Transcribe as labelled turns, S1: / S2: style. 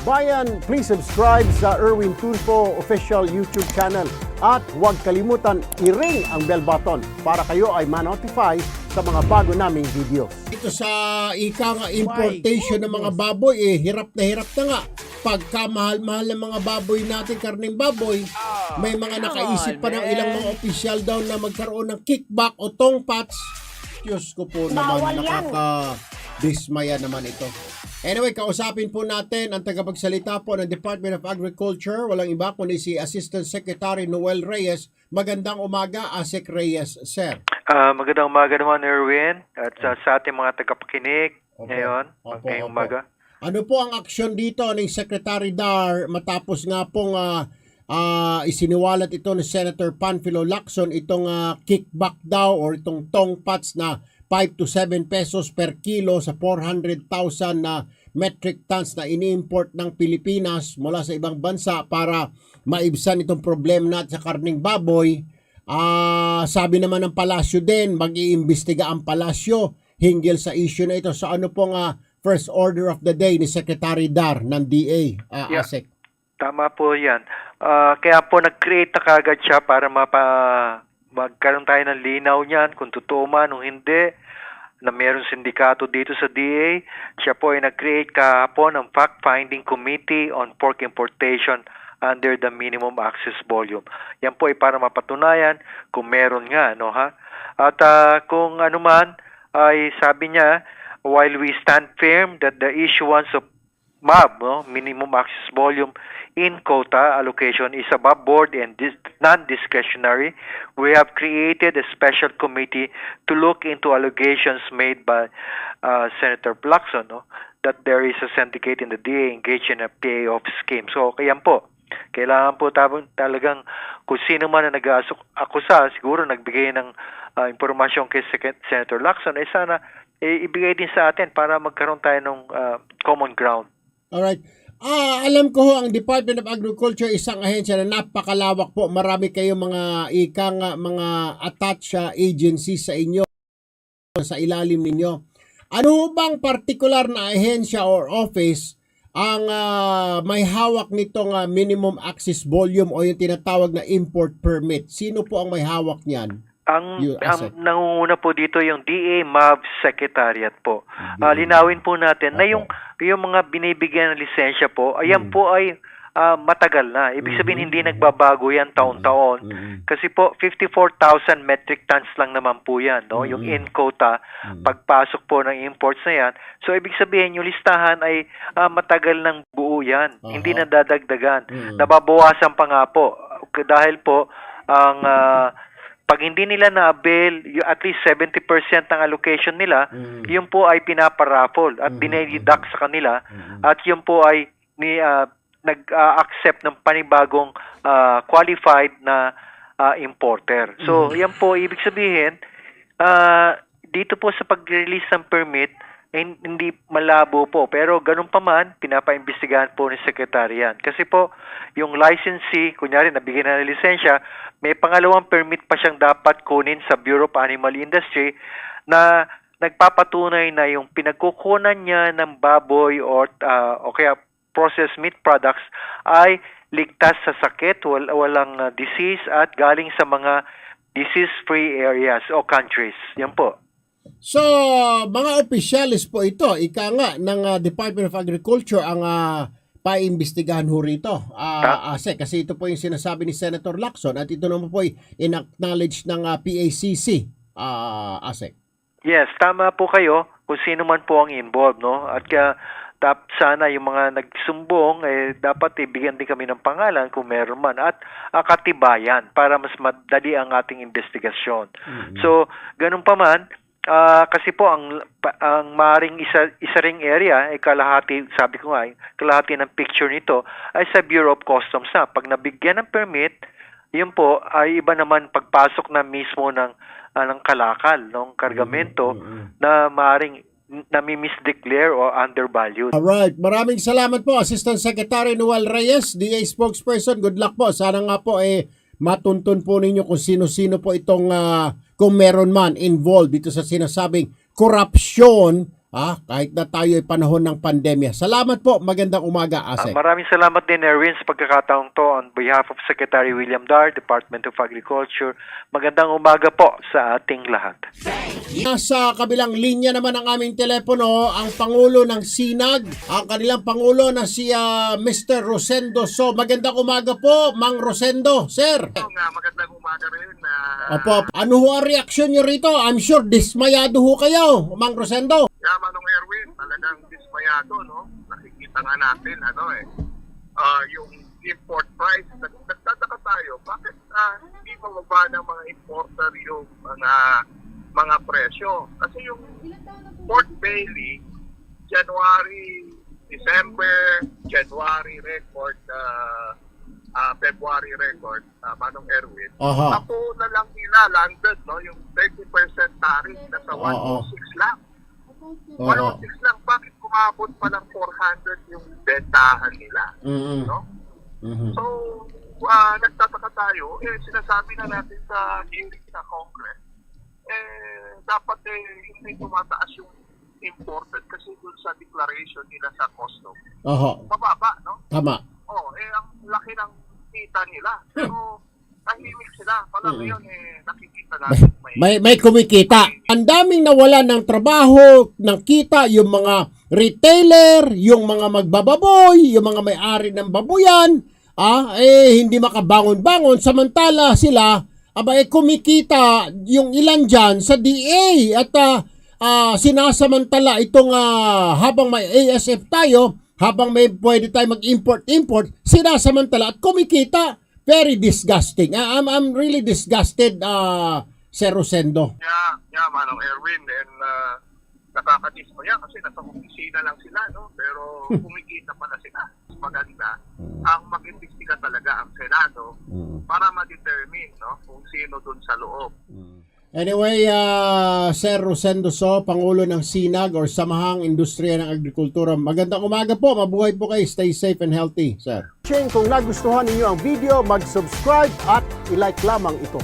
S1: Bayan, please subscribe sa Erwin Tulfo official YouTube channel at huwag kalimutan i-ring ang bell button para kayo ay ma-notify sa mga bago naming video.
S2: Ito sa ika nga importation ng mga baboy, hirap na nga. Pagka mahal-mahal ng mga baboy natin, karning baboy, may mga nakaisip pa ng ilang mga opisyal daw na magkaroon ng kickback o tongpats. Diyos ko po naman, nakaka-dismaya naman ito. Anyway, kausapin po natin ang tagapagsalita po ng Department of Agriculture. Walang iba kundi si Assistant Secretary Noel Reyes. Magandang umaga, Asek Reyes, sir.
S3: Magandang umaga naman, Erwin, at sa ating mga tagapakinig ngayon, ngayong umaga.
S2: Ano po ang aksyon dito ni Secretary Dar matapos nga pong isiniwalat ito ni Senator Panfilo Lacson, itong kickback daw or itong tongpats na 5 to 7 pesos per kilo sa 400,000 na metric tons na ini-import ng Pilipinas mula sa ibang bansa para maibsan itong problema natin sa karning baboy. Sabi naman ng palasyo din, mag-iimbestiga ang palasyo hinggil sa issue na ito. So ano pong first order of the day ni Secretary Dar ng DA, ASEC?
S3: Tama po yan. Kaya po nag-create na kagad siya para magkaroon tayo ng linaw niyan kung totoo man o hindi na mayroong sindikato dito sa DA. Siya po ay nag-create kahapon ng Fact-Finding Committee on Pork Importation under the Minimum Access Volume. Yan po ay para mapatunayan kung meron nga, no ha? At kung ano man ay sabi niya, while we stand firm that the issuance of MAV, no, Minimum Access Volume in quota allocation is above board and non-discretionary, we have created a special committee to look into allegations made by Senator Lacson, no, that there is a syndicate in the DA engaged in a payoff scheme. So, kaya po, kailangan po talagang kung sino man na nag-akusa, siguro nagbigay ng impormasyon kay Senator Lacson, ay sana ibigay din sa atin para magkaroon tayo ng common ground.
S2: Alright. Alam ko ho, ang Department of Agriculture isang ahensya na napakalawak po. Marami kayong mga attached agencies sa inyo, sa ilalim ninyo. Ano bang particular na ahensya or office ang may hawak nitong minimum access volume o yung tinatawag na import permit? Sino po ang may hawak niyan?
S3: Ang nangunguna po dito yung DA MAV Secretariat po. Linawin po natin na yung mga binibigyan ng lisensya po, ayan po ay matagal na. Ibig sabihin hindi nagbabago yan taon-taon. Kasi po 54,000 metric tons lang naman po yan, no? Yung in quota pagpasok po ng imports na yan. So ibig sabihin yung listahan ay matagal ng buo yan. Hindi na dadagdagan. Nababawasan pa nga po dahil po ang pag hindi nila na-avail, at least 70% ng allocation nila, yun po ay pinaparaffle at dinededuct sa kanila at yun po ay nag-accept ng panibagong qualified na importer. So, yan po, ibig sabihin, dito po sa pag-release ng permit, hindi malabo po. Pero ganun pa man, pinapaimbestigahan po ni Secretary yan. Kasi po, yung licensee, kunyari, nabigyan na ng lisensya, may pangalawang permit pa siyang dapat kunin sa Bureau of Animal Industry na nagpapatunay na yung pinagkukunan niya ng baboy o kaya processed meat products ay ligtas sa sakit, walang disease at galing sa mga disease-free areas o countries. Yan po.
S2: So, mga opisyalis po ito, ika nga ng Department of Agriculture ang paimbestigahan ho rito, ASEC, kasi ito po yung sinasabi ni Senator Lacson at ito naman po ay in-acknowledge ng PACC, ASEC.
S3: Yes, tama po kayo kung sino man po ang involved, no? At sana yung mga nagsumbong, dapat ibigyan din kami ng pangalan kung meron man at katibayan para mas madali ang ating investigasyon. So, ganun pa man, kasi po ang maring isa ring area ay kalahati, sabi ko nga, kalahati ng picture nito ay sa Bureau of Customs na. Pag nabigyan ng permit, yun po ay iba naman pagpasok na mismo ng kalakal, ng kargamento na maring nami-misdeclare o undervalued.
S2: Alright, maraming salamat po Assistant Secretary Noel Reyes, DA spokesperson. Good luck po. Sana nga po matuntun po ninyo kung sino-sino po itong kung meron man involved dito sa sinasabing korupsyon kahit na tayo ay panahon ng pandemya. Salamat po, magandang umaga, Asek.
S3: Maraming salamat din, Erwin, sa pagkakataong to on behalf of Secretary William Dar, Department of Agriculture. Magandang umaga po sa ating lahat.
S2: Nasa kabilang linya naman ang aming telepono, ang Pangulo ng Sinag, ang kanilang Pangulo na si Mr. Rosendo. So, magandang umaga po, Mang Rosendo, sir.
S4: Magandang umaga rin.
S2: Opo, ano ho ang reaksyon nyo rito? I'm sure dismayado ho kayo, Mang Rosendo.
S4: Manong Erwin, talagang dismayado, no? Nakikita nga natin, yung import price. Nagtataka tayo, bakit hindi mababa ng mga importer yung mga presyo? Kasi yung Port Bailey, January, December, January record, February record, Manong Erwin. Ako na lang nila landed, no? Yung 30% tariff na sa 106 lang. 106 lang, bakit kumabot pa ng 400 yung bentahan nila? No? So, nagtataka tayo, sinasabi na natin sa hearing sa Congress, dapat hindi tumataas yung imported kasi dun sa declaration nila sa custom. Mababa, no?
S2: Tama.
S4: Ang laki ng kita nila. Pero, tahimik sila. Pala ngayon, nakikita natin
S2: may kumikita. Ang daming nawala ng trabaho, ng kita, yung mga retailer, yung mga magbababoy, yung mga may-ari ng babuyan, hindi makabangon-bangon. Samantala sila, kumikita yung ilan dyan sa DA at sinasamantala itong habang may ASF tayo, habang may pwede tayo mag-import, sinasamantala at kumikita. Very disgusting. I'm really disgusted, Sir Rosendo.
S4: Yeah, Manong Erwin. And nakakadismaya kasi nasa opisina lang sila, no? Pero kumikita pala sila. Maganda. Ang mag-imbestiga talaga ang Senado para ma-determine, no, kung sino dun sa loob.
S2: Anyway, Sir Rosendo Pangulo ng Sinag or Samahang Industriya ng Agrikultura. Magandang umaga po. Mabuhay po kayo. Stay safe and healthy, sir.
S1: Kung nagustuhan ninyo ang video, mag-subscribe at i-like lamang ito.